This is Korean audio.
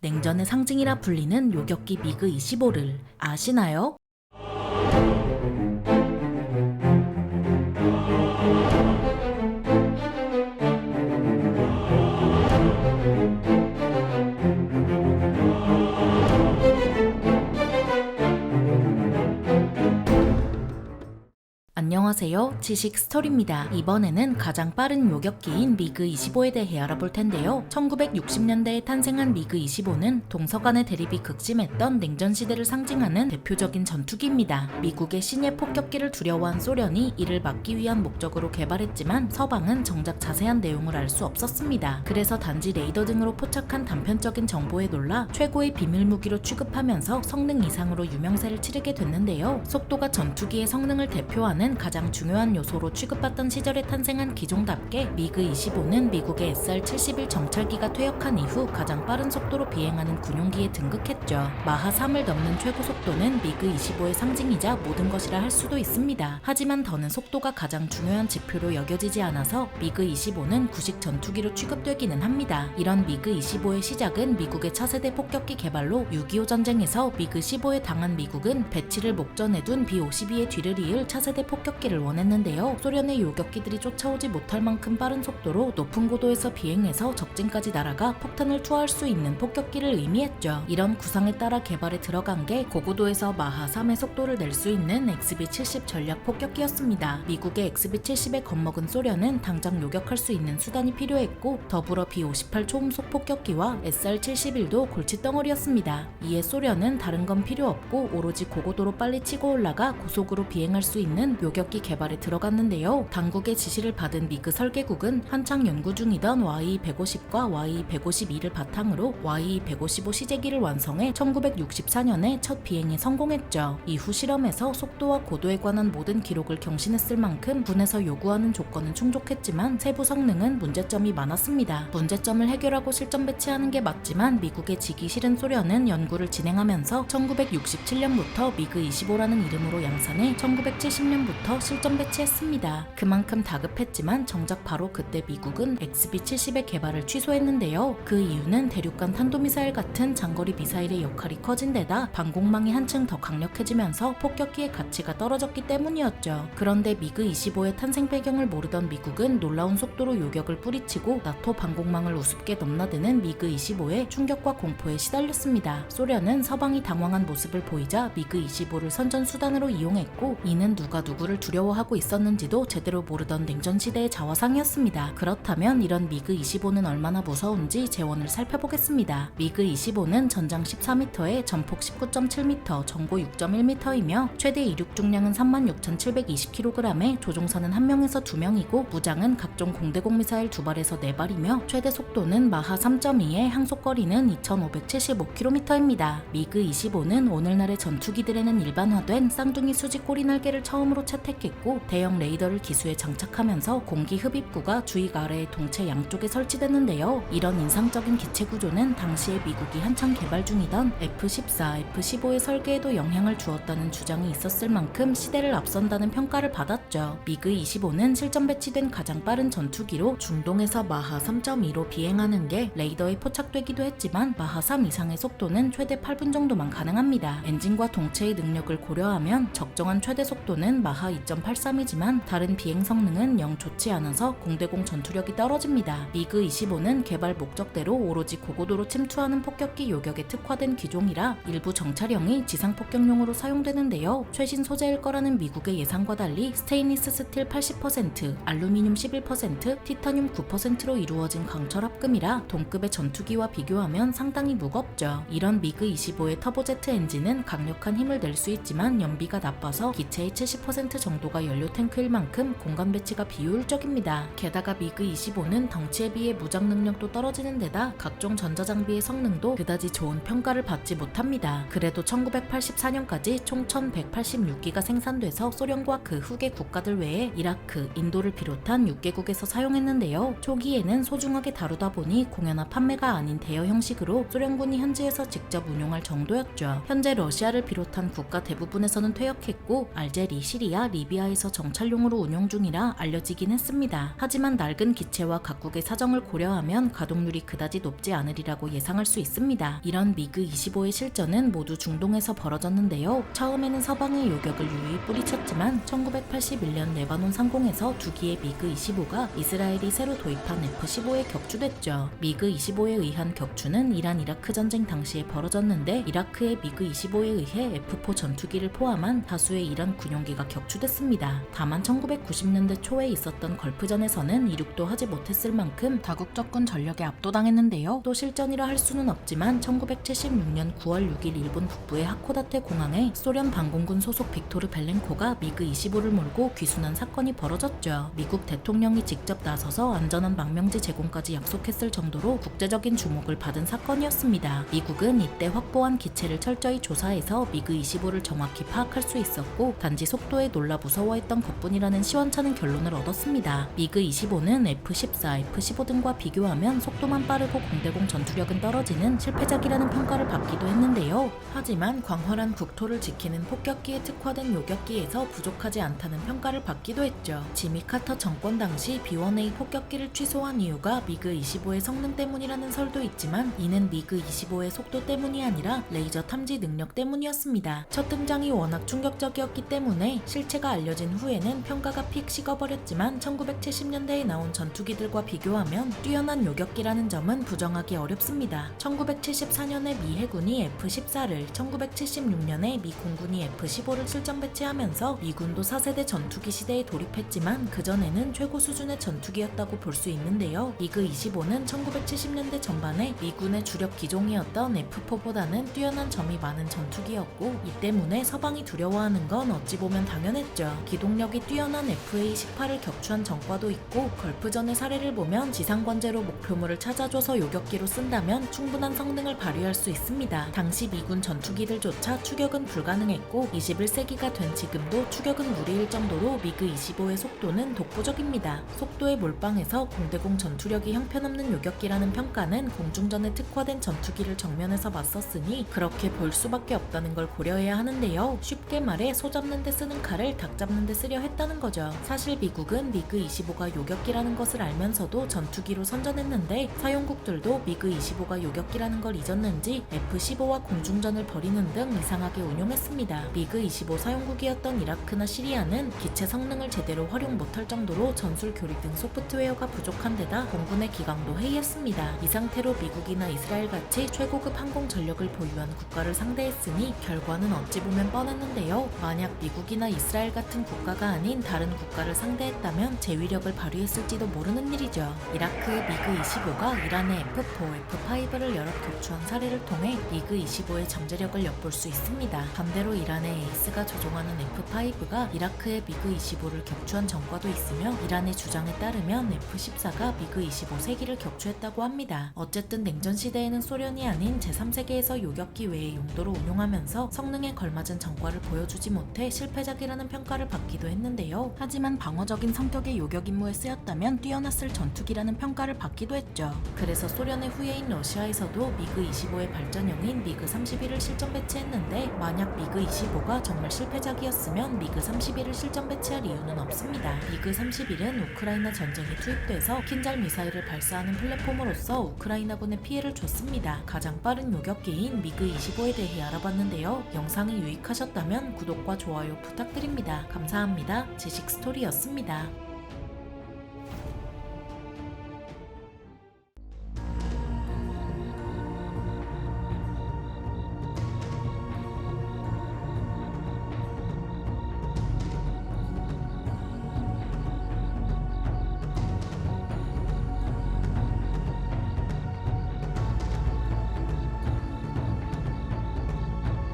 냉전의 상징이라 불리는 요격기 미그-25를 아시나요? 안녕하세요. 지식 스토리입니다. 이번에는 가장 빠른 요격기인 미그-25에 대해 알아볼 텐데요. 1960년대에 탄생한 미그-25는 동서간의 대립이 극심했던 냉전 시대를 상징하는 대표적인 전투기입니다. 미국의 신예 폭격기를 두려워한 소련이 이를 막기 위한 목적으로 개발했지만 서방은 정작 자세한 내용을 알 수 없었습니다. 그래서 단지 레이더 등으로 포착한 단편적인 정보에 놀라 최고의 비밀 무기로 취급하면서 성능 이상으로 유명세를 치르게 됐는데요. 속도가 전투기의 성능을 대표하는 가장 중요한 요소로 취급받던 시절에 탄생한 기종답게 미그-25는 미국의 SR-71 정찰기가 퇴역한 이후 가장 빠른 속도로 비행하는 군용기에 등극했죠. 마하 3을 넘는 최고 속도는 미그-25의 상징이자 모든 것이라 할 수도 있습니다. 하지만 더는 속도가 가장 중요한 지표로 여겨지지 않아서 미그-25는 구식 전투기로 취급되기는 합니다. 이런 미그-25의 시작은 미국의 차세대 폭격기 개발로 6.25 전쟁에서 미그-15에 당한 미국은 배치를 목전에 둔 B-52의 뒤를 이을 차세대 폭격기를 원했는데요. 소련의 요격기들이 쫓아오지 못할 만큼 빠른 속도로 높은 고도에서 비행해서 적진까지 날아가 폭탄을 투하할 수 있는 폭격기를 의미했죠. 이런 구상에 따라 개발에 들어간 게 고고도에서 마하 3의 속도를 낼 수 있는 XB-70 전략 폭격기였습니다. 미국의 XB-70에 겁먹은 소련은 당장 요격할 수 있는 수단이 필요했고 더불어 B-58 초음속 폭격기와 SR-71도 골칫덩어리였습니다. 이에 소련은 다른 건 필요 없고 오로지 고고도로 빨리 치고 올라가 고속으로 비행할 수 있는 요격기 개발에 들어갔는데요. 당국의 지시를 받은 미그 설계국은 한창 연구 중이던 YE-150과 YE-152를 바탕으로 YE-155 시제기를 완성해 1964년에 첫 비행에 성공했죠. 이후 실험에서 속도와 고도에 관한 모든 기록을 경신했을 만큼 군에서 요구하는 조건은 충족했지만 세부 성능은 문제점이 많았습니다. 문제점을 해결하고 실전 배치하는 게 맞지만 미국의 지기 싫은 소련은 연구를 진행하면서 1967년부터 미그-25라는 이름으로 양산해 1970년부터 실전 배치했습니다. 그만큼 다급했지만 정작 바로 그때 미국은 XB-70의 개발을 취소했는데요. 그 이유는 대륙간 탄도미사일 같은 장거리 미사일의 역할이 커진 데다 방공망이 한층 더 강력해지면서 폭격기의 가치가 떨어졌기 때문이었죠. 그런데 미그-25의 탄생 배경을 모르던 미국은 놀라운 속도로 요격을 뿌리치고 나토 방공망을 우습게 넘나드는 미그-25의 충격과 공포에 시달렸습니다. 소련은 서방이 당황한 모습을 보이자 미그-25를 선전수단으로 이용했고 이는 누가 누구를 두려워하고 있었는지도 제대로 모르던 냉전 시대의 자화상이었습니다. 그렇다면 이런 미그-25는 얼마나 무서운지 재원을 살펴보겠습니다. 미그-25는 전장 14m에 전폭 19.7m, 전고 6.1m이며 최대 이륙 중량은 36,720kg에 조종사는 1명에서 2명이고 무장은 각종 공대공 미사일 2발에서 4발이며 최대 속도는 마하 3.2에 항속거리는 2,575km입니다. 미그-25는 오늘날의 전투기들에는 일반화된 쌍둥이 수직 꼬리 날개를 처음으로 채택했고 대형 레이더를 기수에 장착하면서 공기 흡입구가 주익 아래의 동체 양쪽에 설치됐는데요. 이런 인상적인 기체 구조는 당시에 미국이 한창 개발 중이던 F-14, F-15의 설계에도 영향을 주었다는 주장이 있었을 만큼 시대를 앞선다는 평가를 받았죠. 미그-25는 실전 배치된 가장 빠른 전투기로 중동에서 마하 3.2로 비행하는 게 레이더에 포착되기도 했지만 마하 3 이상의 속도는 최대 8분 정도만 가능합니다. 엔진과 동체의 능력을 고려하면 적정한 최대 속도는 마하 2.83이지만 다른 비행 성능은 영 좋지 않아서 공대공 전투력이 떨어집니다. 미그-25는 개발 목적대로 오로지 고고도로 침투하는 폭격기 요격에 특화된 기종이라 일부 정찰형이 지상 폭격용으로 사용되는데요. 최신 소재일 거라는 미국의 예상과 달리 스테인리스 스틸 80%, 알루미늄 11%, 티타늄 9%로 이루어진 강철 합금이라 동급의 전투기와 비교하면 상당히 무겁죠. 이런 미그-25의 터보제트 엔진은 강력한 힘을 낼 수 있지만 연비가 나빠서 기체의 70% 정도가 연료 탱크일 만큼 공간 배치가 비효율적입니다. 게다가 미그-25는 덩치에 비해 무장 능력도 떨어지는 데다 각종 전자장비의 성능도 그다지 좋은 평가를 받지 못합니다. 그래도 1984년까지 총 1186기가 생산돼서 소련과 그 후계 국가들 외에 이라크, 인도를 비롯한 6개국에서 사용했는데요. 초기에는 소중하게 다루다 보니 공연화 판매가 아닌 대여 형식으로 소련군이 현지에서 직접 운용할 정도였죠. 현재 러시아를 비롯한 국가 대부분에서는 퇴역했고 알제리, 시리아, 리비아 리비아에서 정찰용으로 운용 중이라 알려지긴 했습니다. 하지만 낡은 기체와 각국의 사정을 고려하면 가동률이 그다지 높지 않으리라고 예상할 수 있습니다. 이런 미그 25의 실전은 모두 중동에서 벌어졌는데요. 처음에는 서방의 요격을 유유히 뿌리쳤지만 1981년 레바논 상공에서 두 기의 미그 25가 이스라엘이 새로 도입한 F-15에 격추됐죠. 미그 25에 의한 격추는 이란 이라크 전쟁 당시에 벌어졌는데 이라크의 미그 25에 의해 F-4 전투기를 포함한 다수의 이란 군용기가 격추됐습니다. 다만 1990년대 초에 있었던 걸프전에서는 이륙도 하지 못했을 만큼 다국 적군 전력에 압도당했는데요. 또 실전이라 할 수는 없지만 1976년 9월 6일 일본 북부의 하코다테 공항에 소련 방공군 소속 빅토르 벨렌코가 미그 25를 몰고 귀순한 사건이 벌어졌죠. 미국 대통령이 직접 나서서 안전한 망명지 제공까지 약속했을 정도로 국제적인 주목을 받은 사건이었습니다. 미국은 이때 확보한 기체를 철저히 조사해서 미그 25를 정확히 파악할 수 있었고 단지 속도에 놀라 무서워했던 것뿐이라는 시원찮은 결론을 얻었습니다. 미그 25는 F-14, F-15 등과 비교하면 속도만 빠르고 공대공 전투력은 떨어지는 실패작이라는 평가를 받기도 했는데요. 하지만 광활한 국토를 지키는 폭격기에 특화된 요격기에서 부족하지 않다는 평가를 받기도 했죠. 지미 카터 정권 당시 B-1A 폭격기를 취소한 이유가 미그 25의 성능 때문이라는 설도 있지만 이는 미그 25의 속도 때문이 아니라 레이저 탐지 능력 때문이었습니다. 첫 등장이 워낙 충격적이었기 때문에 실체가 알려진 후에는 평가가 픽 식어버렸지만 1970년대에 나온 전투기들과 비교하면 뛰어난 요격기라는 점은 부정하기 어렵습니다. 1974년에 미 해군이 F-14를, 1976년에 미 공군이 F-15를 실전 배치하면서 미군도 4세대 전투기 시대에 돌입했지만 그전에는 최고 수준의 전투기였다고 볼 수 있는데요. 미그 25는 1970년대 전반에 미군의 주력 기종이었던 F-4보다는 뛰어난 점이 많은 전투기였고 이 때문에 서방이 두려워하는 건 어찌 보면 당연했죠. 기동력이 뛰어난 FA-18을 격추한 전과도 있고 걸프전의 사례를 보면 지상관제로 목표물을 찾아줘서 요격기로 쓴다면 충분한 성능을 발휘할 수 있습니다. 당시 미군 전투기들조차 추격은 불가능했고 21세기가 된 지금도 추격은 무리일 정도로 미그 25의 속도는 독보적입니다. 속도에 몰빵해서 공대공 전투력이 형편없는 요격기라는 평가는 공중전에 특화된 전투기를 정면에서 맞섰으니 그렇게 볼 수밖에 없다는 걸 고려해야 하는데요. 쉽게 말해 소 잡는 데 쓰는 칼을 닭 잡는 데 쓰려 했다는 거죠. 사실 미국은 미그 25가 요격기라는 것을 알면서도 전투기로 선전했는데 사용국들도 미그 25가 요격기라는 걸 잊었는지 F-15와 공중전을 벌이는 등 이상하게 운용했습니다. 미그 25 사용국이었던 이라크나 시리아는 기체 성능을 제대로 활용 못할 정도로 전술 교리 등 소프트웨어가 부족한 데다 공군의 기강도 해이했습니다. 이 상태로 미국이나 이스라엘 같이 최고급 항공 전력을 보유한 국가를 상대했으니 결과는 어찌 보면 뻔했는데요. 만약 미국이나 이스라엘 같은 국가가 아닌 다른 국가를 상대했다면 제위력을 발휘했을지도 모르는 일이죠. 이라크의 미그 25가 이란의 F-4, F-5를 여러 격추한 사례를 통해 미그 25의 잠재력을 엿볼 수 있습니다. 반대로 이란의 에이스가 조종하는 F-5가 이라크의 미그 25를 격추한 전과도 있으며 이란의 주장에 따르면 F-14가 미그 25 3기를 격추했다고 합니다. 어쨌든 냉전 시대에는 소련이 아닌 제3세계에서 요격기 외의 용도로 운용하면서 성능에 걸맞은 전과를 보여주지 못해 실패작이라는 평가를 받기도 했는데요. 하지만 방어적인 성격의 요격 임무에 쓰였다면 뛰어났을 전투기라는 평가를 받기도 했죠. 그래서 소련의 후예인 러시아에서도 미그 25의 발전형인 미그 31을 실전 배치했는데 만약 미그 25가 정말 실패작이었으면 미그 31을 실전 배치할 이유는 없습니다. 미그 31은 우크라이나 전쟁에 투입돼서 킨잘 미사일을 발사하는 플랫폼으로서 우크라이나군에 피해를 줬습니다. 가장 빠른 요격기인 미그 25에 대해 알아봤는데요. 영상이 유익하셨다면 구독과 좋아요 부탁드립니다. 감사합니다. 지식스토리였습니다.